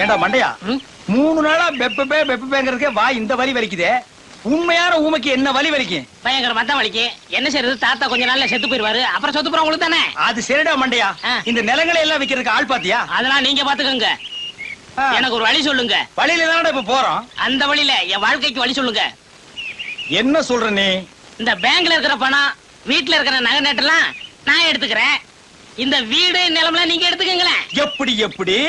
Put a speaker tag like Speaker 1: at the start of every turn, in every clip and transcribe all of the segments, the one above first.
Speaker 1: ஏண்டா மண்டையா 3 நாளா பெப்பேங்கிறதுக்கே வா இந்த வலி வலிக்குதே. உண்மையான ஊமைக்கு என்ன வலி வலிக்கும்?
Speaker 2: பயங்கர மத்த வலிக்கு. என்ன செய்யறது? தாத்தா கொஞ்ச நாள்ல செத்து போயிருவாரு. அப்புறம் சொத்து போற உங்களுக்கு தானே.
Speaker 1: அது சரிடா மண்டையா. இந்த நிலங்களை எல்லாம் விக்கிறதுக்கு ஆள் பாத்தியா?
Speaker 2: அதெல்லாம் நீங்க பாத்துக்கோங்க. எனக்கு ஒரு வழி சொல்லுங்க.
Speaker 1: வழியில தானே இப்ப போறோம்.
Speaker 2: அந்த வழியில என் வாழ்க்கைக்கு வழி சொல்லுங்க.
Speaker 1: என்ன சொல்ற நீ? இந்த
Speaker 2: பேங்க்ல இருக்கிற பணம், வீட்டுல இருக்கிற நகை நட்டெல்லாம் நான் எடுத்துக்கிறேன். இந்த வீடு நிலம்லாம் நீங்க எடுத்துக்கங்களேன்.
Speaker 1: எப்படி எப்படி?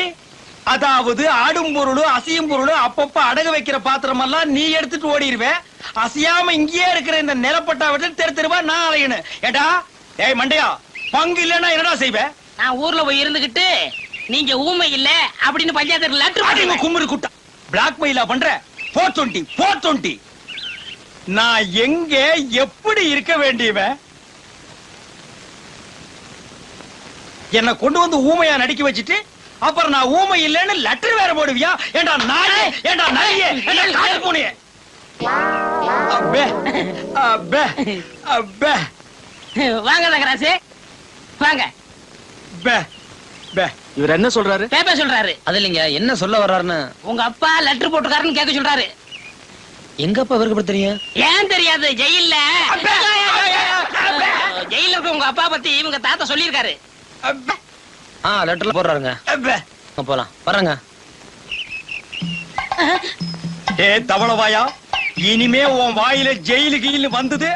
Speaker 1: அதாவது ஆடும் பொருளும் அசையும் பொருளும் அப்பப்ப அடகு வைக்கிற பாத்திரம் எல்லாம் நீ எடுத்துட்டு ஓடிடுவேன். அசையாம இங்கேயே இருக்கிற இந்த நிலப்பட்டா விட்டு தெரு தெருவா நான் அலையணும். ஏடா ஏய் மண்டையா, பங்கு இல்லன்னா என்னடா செய்வேன்?
Speaker 2: நான் ஊர்ல போய் இருந்துகிட்டு நீங்க ஊமை இல்ல அப்படின்னு பஞ்சாயத்து லெட்டர்
Speaker 1: குமுறு குட்டா பிளாக் மெயிலா பண்ற. 420 நான் எங்க எப்படி இருக்க வேண்டியவன்? என்ன கொண்டு வந்து ஊமையா நடிக்க வச்சுட்டு அப்புறம் நான் ஊமை இல்லன்னு லெட்டர் வேற போடுவியா? ஏண்டா நாயே, ஏண்டா நாயே, ஏண்டா காட்டு பூனையே. அப்பே அப்பே அப்பே
Speaker 2: வாங்க தகராசு வாங்க.
Speaker 1: பே பே
Speaker 3: இவர் என்ன சொல்றாரு?
Speaker 2: பேப்பர் சொல்றாரு.
Speaker 3: அது இல்லைங்க, என்ன சொல்ல வர்றாருன்னு.
Speaker 2: உங்க அப்பா லெட்டர் போட்டுக்காருன்னு கேட்க சொல்றாரு.
Speaker 3: எங்க அப்பா இவருக்கு தெரியும்?
Speaker 2: ஏன் தெரியாது? ஜெயில்ல ஜெயில இருக்க உங்க அப்பா பத்தி இவங்க தாத்தா சொல்லியிருக்காரு.
Speaker 3: லெட்டர்ல போடுறாருங்க. போலாம் வர்றங்க.
Speaker 1: ஏ தவளவாயா, இனிமே உன் வாயில ஜெயிலு கீழ் வந்தது.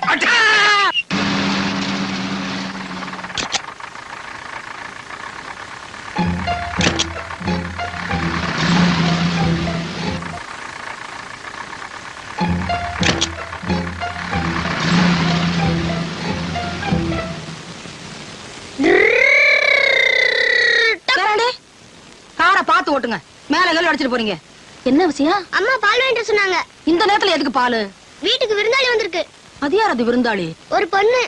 Speaker 4: பாத்து ஓட்டுங்க. மேல எல்லாம் அடிச்சிட்டு போறீங்க.
Speaker 5: என்ன விஷயம்?
Speaker 4: அம்மா பால் வாங்கிட்டு சொன்னாங்க.
Speaker 5: இந்த நேரத்துல எதுக்கு பால்?
Speaker 4: வீட்டுக்கு விருந்தாளி வந்திருக்கு.
Speaker 5: அது யார் அது விருந்தாளி?
Speaker 4: ஒரு பொண்ணு.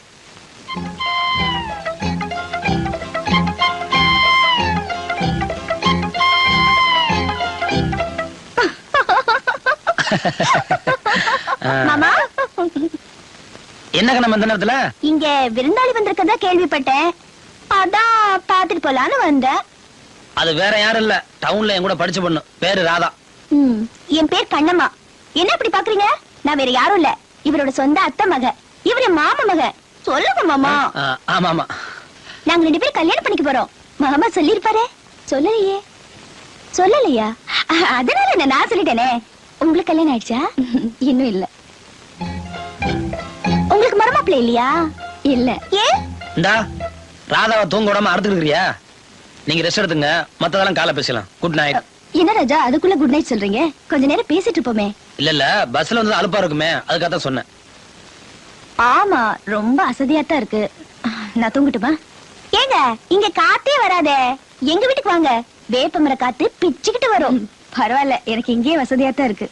Speaker 5: மாமா
Speaker 3: என்ன நம்ம இந்த நேரத்துல?
Speaker 5: இங்க விருந்தாளி வந்திருக்கதா கேள்விப்பட்டேன். அதான் பாத்துட்டு போலான்னு வந்தேன்.
Speaker 3: அது வேற யாரும் இல்ல, டவுன்ல என் கூட படிச்ச பொண்ணு, பேரு ராதா.
Speaker 5: என் பேர் கண்ணம்மா. என்ன இப்படி பாக்குறீங்க? நான் வேற யாரும் இல்ல, இவரோட சொந்த அத்தை மக. இவரு மாமா மக. சொல்லுங்க மாமா.
Speaker 3: ஆமா ஆமா,
Speaker 5: நாங்க 2 பேரும் கல்யாணம் பண்ணிக்க போறோம். மாமா சொல்லிருப்பாரு. சொல்லலையே. சொல்லலையா? அதனால என்ன, நான் சொல்லிட்டேனே. உங்களுக்கு கல்யாணம் ஆயிடுச்சா? இன்னும் இல்ல. உங்களுக்கு மருமாப்பிள்ளை இல்லையா? இல்ல. ஏன்?
Speaker 3: இந்தா ராதாவை தூங்க விடாம அறுத்துக்கிறியா? நீங்க ரெஸ்ட் எடுத்துங்க, மத்ததெல்லாம் காலை பேசலாம். Good night.
Speaker 5: என்ன ராஜா அதுக்குள்ள குட் நைட் சொல்றீங்க? கொஞ்ச நேரம் பேசிட்டு இருப்போமே.
Speaker 3: இல்ல இல்ல, பஸ்ல வந்து அலுப்பா இருக்குமே, அதுக்காக தான் சொன்னேன்.
Speaker 5: ஆமா, ரொம்ப அசதியாத்தான் இருக்கு. நான் தூங்கட்டுமா? ஏங்க இங்க காத்தே வராதே, எங்க வீட்டுக்கு வாங்க. வேப்பமர காத்து பிச்சுக்கிட்டு வரும். பரவாயில்ல, எனக்கு இங்கேயே வசதியாத்தான் இருக்கு.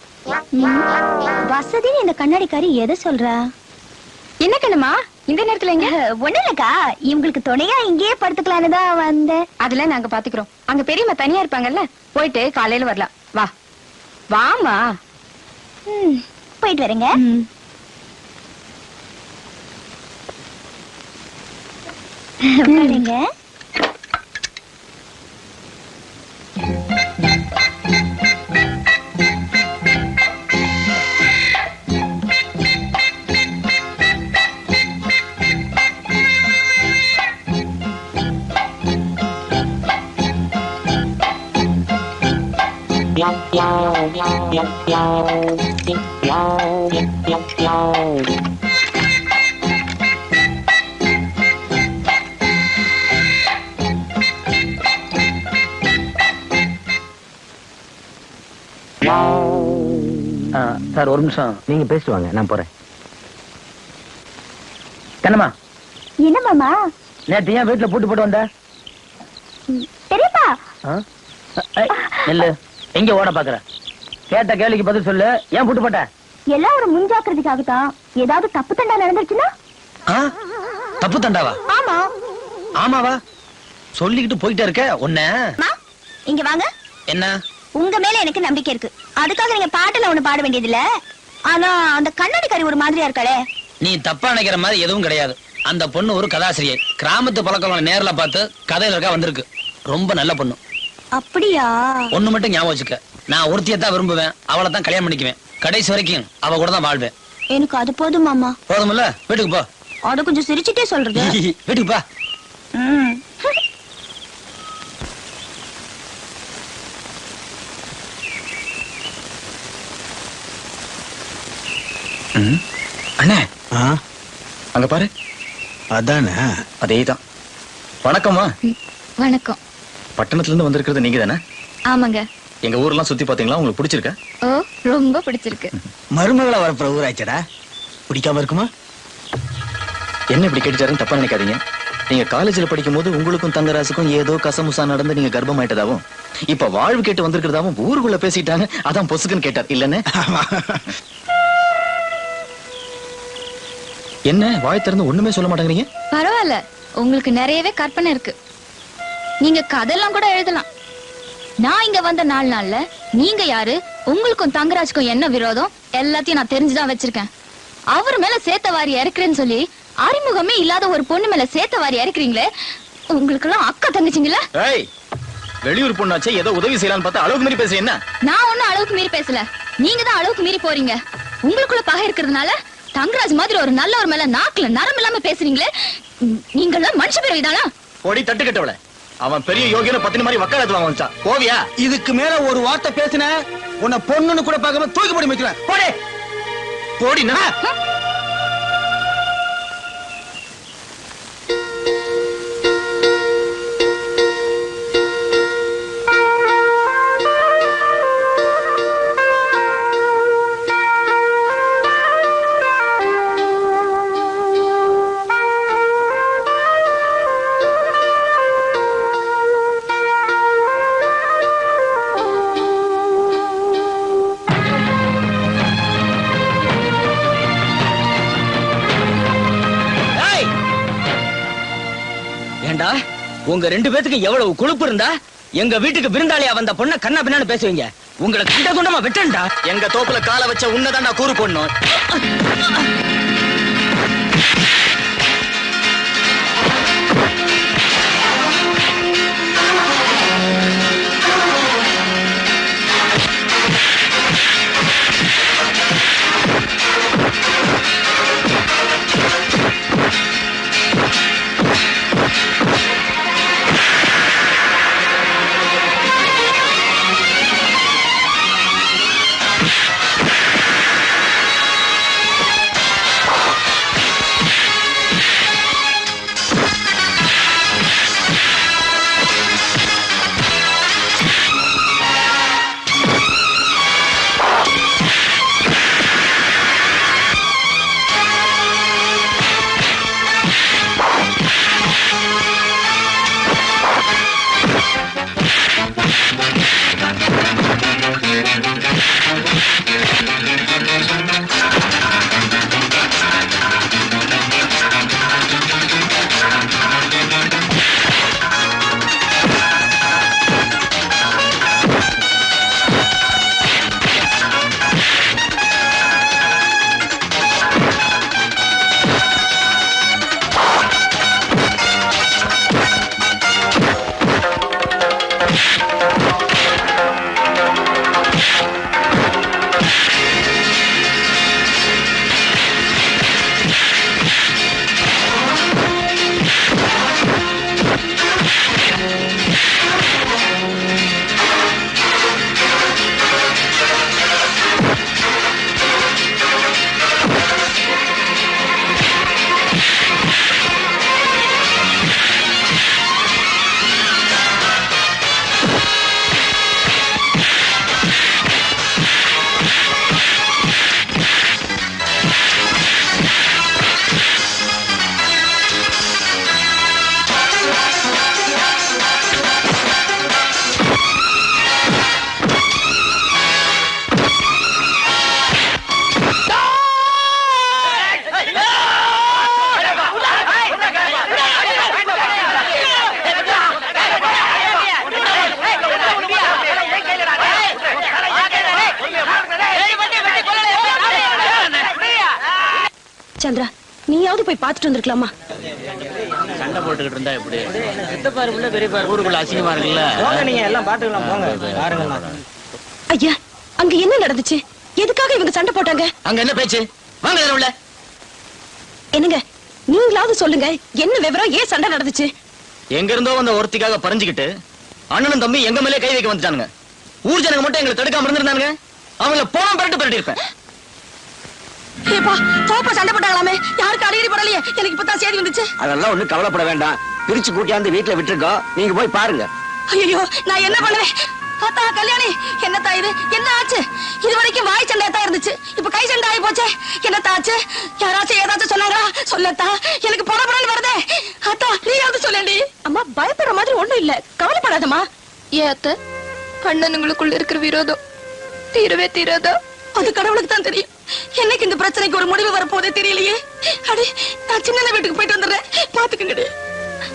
Speaker 5: வசதின்னு இந்த கண்ணாடிக்காரி எதை சொல்றா? என்ன கண்ணுமா இந்த நேரத்துல? எங்க ஒண்ணு இல்லக்கா, இவங்களுக்கு துணையா இங்கேயே படுத்துக்கலான்னு தான் வந்தேன்.
Speaker 4: அதெல்லாம் நாங்க பாத்துக்கிறோம். அங்க பெரியம்மா தனியா இருப்பாங்கல்ல, போயிட்டு காலையில வரலாம். வா வாமா.
Speaker 5: போயிட்டு வரேங்க. பாருங்க.
Speaker 3: சார் ஒரு நிமிஷம், நீங்க பேசிட்டு வாங்க, நான் போறேன். கண்ணம்மா,
Speaker 5: என்ன மாமா
Speaker 3: நேற்று ஏன் வீட்டுல பூட்டு போட்டு வந்த?
Speaker 5: பெரியப்பா
Speaker 3: இல்ல, எங்க ஓட பாக்குற? கேட்ட கேள்விக்கு பதில் சொல்லு. ஏன் பூட்டு போட்ட?
Speaker 5: எல்லாம் ஒரு முன்ஜாக்கிரதைக்காகத்தான். ஏதாவது தப்பு தண்டா நடந்துருச்சுன்னா?
Speaker 3: தப்பு தண்டாவா?
Speaker 5: ஆமா.
Speaker 3: ஆமாவா? சொல்லிக்கிட்டு போயிட்டே இருக்க உன்ன.
Speaker 5: இங்க வாங்க.
Speaker 3: என்ன?
Speaker 5: உங்க மேல எனக்கு நம்பிக்கை இருக்கு. அதுக்காக நீங்க பாட்டுல ஒண்ணு பாட வேண்டியது இல்ல. ஆனா அந்த கண்ணாடிக்காரி ஒரு மாதிரியா இருக்காளே.
Speaker 3: நீ தப்பா நினைக்கிற மாதிரி எதுவும் கிடையாது. அந்த பொண்ணு ஒரு கதாசிரியை. கிராமத்து பழக்கம் நேர்ல பார்த்து கதையில இருக்கா வந்திருக்கு. ரொம்ப நல்ல பொண்ணு.
Speaker 5: அப்படியா?
Speaker 3: ஒண்ணு மட்டும் ஞாபகம் வச்சுக்க, நான் ஒருத்தியத்தான் விரும்புவேன், அவளை தான் கல்யாணம் பண்ணிக்குவேன். கடைசி வரைக்கும் அவ கூட தான் வாழ்வேன்.
Speaker 5: எனக்கு அது போதும் மாமா.
Speaker 3: போதுமில்ல, வீட்டுக்கு போ.
Speaker 5: அத கொஞ்சம் சிரிச்சிட்டே சொல்றது.
Speaker 3: வீட்டுக்கு போ.
Speaker 6: அண்ணே
Speaker 3: அங்க பாரு.
Speaker 6: அதானே?
Speaker 3: அதேதான். வணக்கம்மா.
Speaker 4: வணக்கம்.
Speaker 3: பட்டணத்துல இருந்து வந்திருக்கிறது நீங்க தானே?
Speaker 4: ஆமாங்க.
Speaker 3: எங்க ஊர்லாம் சுத்தி பாத்தீங்களா? உங்களுக்கு பிடிச்சிருக்கா?
Speaker 4: ஓ, ரொம்ப பிடிச்சிருக்கு.
Speaker 6: மருமகளா வரப்புற ஊராச்சடா, பிடிக்காம இருக்குமா?
Speaker 3: என்ன இப்படி கேட்டுச்சாருன்னு தப்பா நினைக்காதீங்க. நீங்க காலேஜ்ல படிக்கும் போது உங்களுக்கும் தங்கராசுக்கும் ஏதோ கசமுசா நடந்து நீங்க கர்ப்பமாயிட்டதாவும், இப்ப வாழ்வு கேட்டு வந்திருக்கிறதாவும் ஊருக்குள்ள பேசிட்டாங்க. அதான் பொசுக்குன்னு கேட்டார் இல்லன்னு. என்ன வாய் திறந்து ஒண்ணுமே சொல்ல மாட்டேங்கிறீங்க?
Speaker 4: பரவாயில்ல, உங்களுக்கு நிறையவே கற்பனை இருக்கு. நீங்க கதையெல்லாம் கூட எழுதலாம். நான் இங்க வந்த 4 நாள்ல நீங்க யாரு, உங்களுக்கும் தங்கராஜுக்கும் என்ன விரோதம், எல்லாத்தையும் நான் தெரிஞ்சுதான் வச்சிருக்கேன். அவர் மேல சேத்த வாரி இறக்குறேன்னு சொல்லி அறிமுகமே இல்லாத ஒரு பொண்ணு மேல சேத்த வாரி இறக்குறீங்களே, உங்களுக்கு எல்லாம் அக்கா தங்கச்சிங்களா?
Speaker 3: வெளியூர் பொண்ணாச்சே, ஏதோ உதவி செய்யலாம்னு பார்த்தா அளவுக்கு மீறி பேசுறீங்க. என்ன?
Speaker 4: நான் ஒண்ணும் அளவுக்கு மீறி பேசல, நீங்க தான் அளவுக்கு மீறி போறீங்க. உங்களுக்குள்ள பகை இருக்கிறதுனால தங்கராஜ் மாதிரி ஒரு நல்ல ஒரு மேல நாக்குல நரம் இல்லாம பேசுறீங்களே, நீங்க எல்லாம் மனுஷ பிறவிதானா?
Speaker 3: போடி தட்டு கட்டவள. அவன் பெரிய யோகியன பத்தினி மாதிரி வக்காலத்து வாங்க வச்சான். போவியா?
Speaker 1: இதுக்கு மேல ஒரு வார்த்தை பேசின உன்னை பொண்ணுன்னு கூட பார்க்காம தூக்கி போடி வைக்கிறேன். போடே
Speaker 3: போடினா.
Speaker 2: ஏண்டா உங்க 2 பேத்துக்கு எவ்வளவு கொழுப்பு இருந்தா எங்க வீட்டுக்கு விருந்தாளியா வந்த பொண்ண கண்ணா பின்னான்னு பேசுவீங்க? உங்களை கிட்ட கொண்டமா வெட்டண்டா.
Speaker 3: எங்க தோப்புல கால வச்ச உன்னதான் நான் கூறு போடணும்.
Speaker 5: சந்திரா, நீயாவது போய் பார்த்துட்டு வந்திருக்கலாமா?
Speaker 3: சண்டை போட்டுக்கிட்டு இருந்தா எப்படி சித்தப்பாரு பிள்ளை பெரியப்பாரு ஊருக்குள்ள அசிங்கமா இருக்குல்ல.
Speaker 1: நீங்க எல்லாம் பாத்துக்கலாம் போங்க பாருங்க.
Speaker 5: ஐயா அங்க என்ன நடந்துச்சு? எதுக்காக இவங்க சண்டை போட்டாங்க?
Speaker 3: அங்க என்ன பேச்சு? வாங்க உள்ள.
Speaker 5: என்னங்க நீங்களாவது சொல்லுங்க, என்ன விவரம்? ஏன் சண்டை நடந்துச்சு?
Speaker 3: எங்க இருந்தோ வந்த ஒருத்திக்காக பறிஞ்சுக்கிட்டு அண்ணனும் தம்பி எங்க மேலே கை வைக்க வந்துட்டானுங்க. ஊர் ஜனங்க மட்டும் எங்களை தடுக்காம இருந்திருந்தானுங்க, அவங்கள போன பரட்டு இருப்பேன்.
Speaker 5: ஏப்பா தோப்பா சண்டை போட்டாங்களாமே, யாருக்கு அடிக்கடி படலையே? எனக்கு இப்பதான் செய்தி வந்துச்சு.
Speaker 7: அதெல்லாம் ஒண்ணும் கவலைப்பட வேண்டாம். பிரிச்சு கூட்டியாந்து வீட்டுல விட்டுருக்கோம், நீங்க போய் பாருங்க.
Speaker 5: ஐயோ நான் என்ன பண்ணுவேன்? தாத்தா கல்யாணி என்னத்தா இது? என்ன ஆச்சு? இது வரைக்கும் வாய் சண்டையா தான் இருந்துச்சு, இப்ப கை சண்டை ஆகி போச்சே. என்னத்தா ஆச்சு? யாராச்சும் ஏதாச்சும் சொன்னாங்களா? சொல்லத்தா, எனக்கு படபடன்னு வருதே. அத்தா நீயாவது சொல்லேண்டி. அம்மா பயப்படுற மாதிரி ஒண்ணும் இல்ல, கவலைப்படாதம்மா.
Speaker 4: ஏன் அத்தை, அண்ணனுங்களுக்குள்ள இருக்கிற விரோதம் தீரவே தீராதா?
Speaker 5: அது கடவுளுக்கு தான் தெரியும். என்னைக்கு இந்த பிரச்சனைக்கு ஒரு முடிவு வரப்போதே தெரியலையே. அடி நான் சின்ன வீட்டுக்கு போயிட்டு வந்துடுறேன், பாத்துக்கங்கடி.